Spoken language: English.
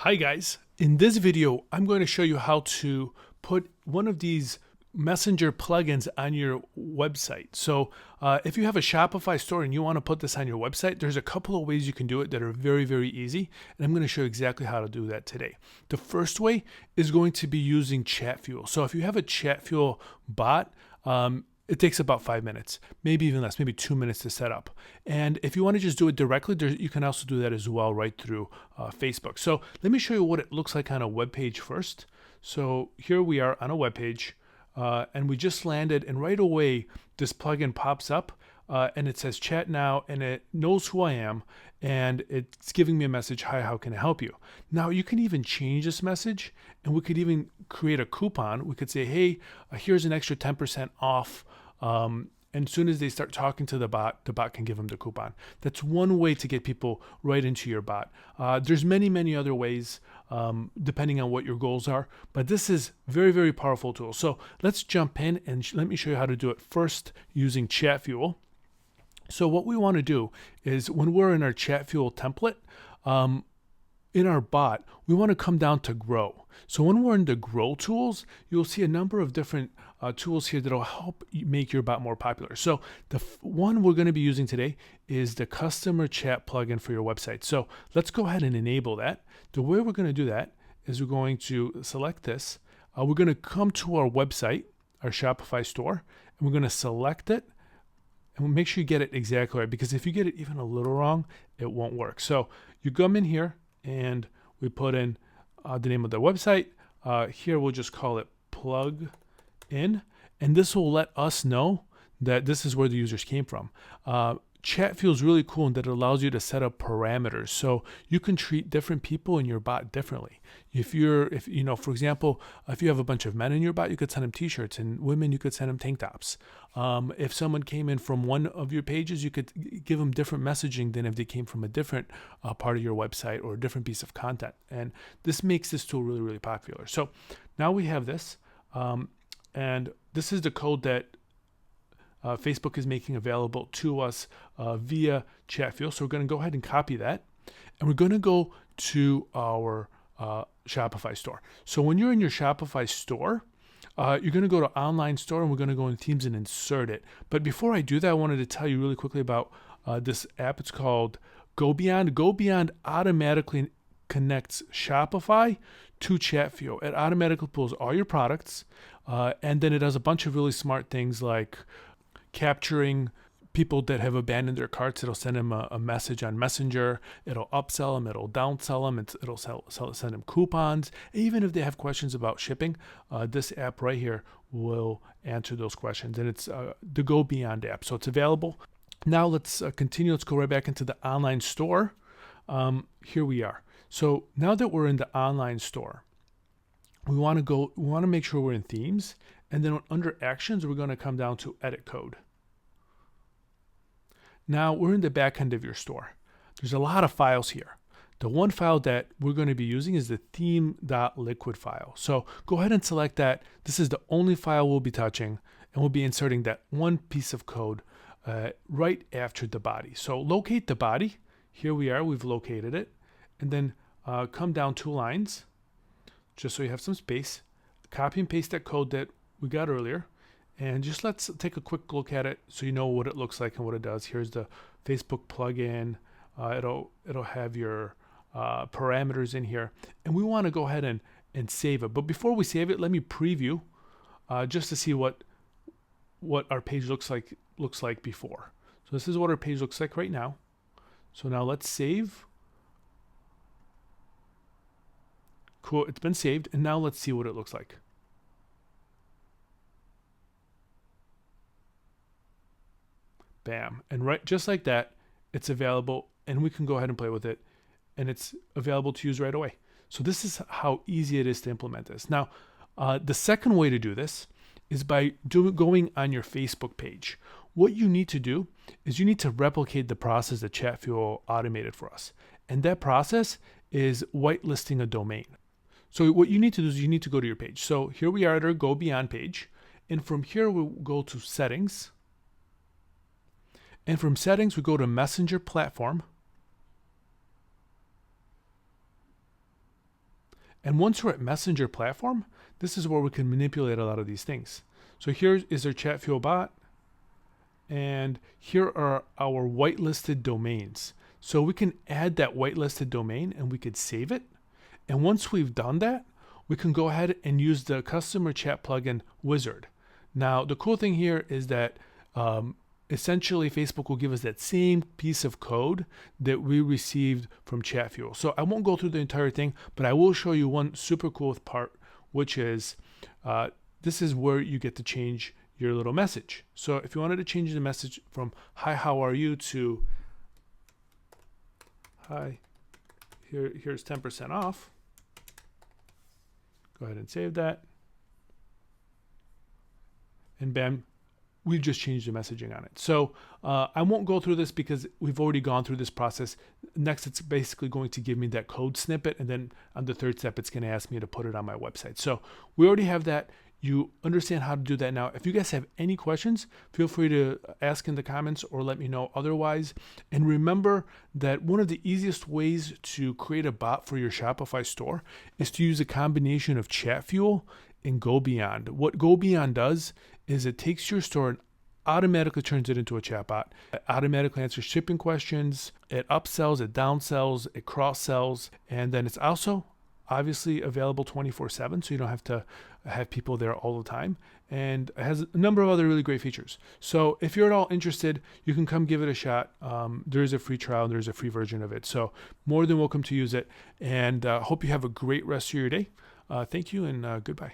Hi guys, in this video I'm going to show you how to put one of these messenger plugins on your website. So if you have a Shopify store and you want to put this on your website, there's a couple of ways you can do it that are very easy, and I'm going to show you exactly how to do that today. The first way is going to be using Chatfuel. So if you have a Chatfuel bot, it takes about 5 minutes, maybe even less, maybe 2 minutes to set up. And if you want to just do it directly, you can also do that as well right through Facebook. So let me show you what it looks like on a web page first. So here we are on a web page, and we just landed, and right away this plugin pops up and it says chat now, and it knows who I am, and it's giving me a message, hi, how can I help you? Now you can even change this message, and we could even create a coupon. We could say, hey, here's an extra 10% off. And as soon as they start talking to the bot can give them the coupon. That's one way to get people right into your bot. There's many other ways depending on what your goals are, but this is very powerful tool. So let's jump in and let me show you how to do it first using Chatfuel. So what we want to do is when we're in our Chatfuel template, in our bot, we want to come down to grow. So when we're in the grow tools, you'll see a number of different tools here that'll help you make your bot more popular. So the one we're going to be using today is the customer chat plugin for your website. So let's go ahead and enable that. The way we're going to do that is we're going to select this. We're going to come to our website, our Shopify store, and we're going to select it. And we'll make sure you get it exactly right, because if you get it even a little wrong, it won't work. So you come in here and we put in the name of the website. Here we'll just call it plug in, and this will let us know that this is where the users came from. Chatfuel is really cool in that it allows you to set up parameters, so you can treat different people in your bot differently. If you know, for example, if you have a bunch of men in your bot, you could send them t-shirts, and women you could send them tank tops. If someone came in from one of your pages, you could give them different messaging than if they came from a different part of your website or a different piece of content. And this makes this tool really popular. So now we have this, and this is the code that Facebook is making available to us via Chatfuel. So we're going to go ahead and copy that, and we're going to go to our Shopify store. So when you're in your Shopify store, you're going to go to online store, and we're going to go in themes and insert it. But before I do that, I wanted to tell you really quickly about this app. It's called Go Beyond. Go Beyond automatically connects Shopify to Chatfuel. It automatically pulls all your products, and then it does a bunch of really smart things like capturing people that have abandoned their carts. It'll send them a message on Messenger. It'll upsell them. It'll downsell them. It'll send them coupons. Even if they have questions about shipping, this app right here will answer those questions. And it's the Go Beyond app. So it's available. Now let's continue. Let's go right back into the online store. Here we are. So now that we're in the online store, we want to make sure we're in themes. And then under actions, we're going to come down to edit code. Now we're in the back end of your store. There's a lot of files here. The one file that we're going to be using is the theme.liquid file. So go ahead and select that. This is the only file we'll be touching, and we'll be inserting that one piece of code right after the body. So locate the body. Here we are. We've located it. And then come down 2 lines, just so you have some space. Copy and paste that code that we got earlier. And just let's take a quick look at it so you know what it looks like and what it does. Here's the Facebook plugin. It'll have your parameters in here, and we want to go ahead and save it. But before we save it, let me preview just to see what our page looks like before. So this is what our page looks like right now. So now let's save. Cool, it's been saved, and now let's see what it looks like. Bam. And right, just like that, it's available, and we can go ahead and play with it, and it's available to use right away. So this is how easy it is to implement this. Now, the second way to do this is by going on your Facebook page. What you need to do is you need to replicate the process that Chatfuel automated for us. And that process is whitelisting a domain. So what you need to do is you need to go to your page. So here we are at our Go Beyond page. And from here, we'll go to settings. And from settings, we go to Messenger Platform. And once we're at Messenger platform, this is where we can manipulate a lot of these things. So here is our Chatfuel bot, and here are our whitelisted domains. So we can add that whitelisted domain and we could save it. And once we've done that, we can go ahead and use the customer chat plugin wizard. Now, the cool thing here is that essentially Facebook will give us that same piece of code that we received from Chatfuel. So I won't go through the entire thing, but I will show you one super cool part, which is this is where you get to change your little message. So if you wanted to change the message from "Hi, how are you?" to "Hi, here's 10% off," go ahead and save that. And bam, we've just changed the messaging on it. So I won't go through this because we've already gone through this process. Next, it's basically going to give me that code snippet. And then on the third step, it's going to ask me to put it on my website. So we already have that. You understand how to do that now. If you guys have any questions, feel free to ask in the comments or let me know otherwise. And remember that one of the easiest ways to create a bot for your Shopify store is to use a combination of Chatfuel and Go Beyond. What Go Beyond does is it takes your store and automatically turns it into a chatbot. It automatically answers shipping questions. It upsells, it downsells, it cross-sells, and then it's also obviously available 24/7, so you don't have to have people there all the time. And it has a number of other really great features. So if you're at all interested, you can come give it a shot. There's a free trial, there's a free version of it. So more than welcome to use it. And hope you have a great rest of your day. Thank you and goodbye.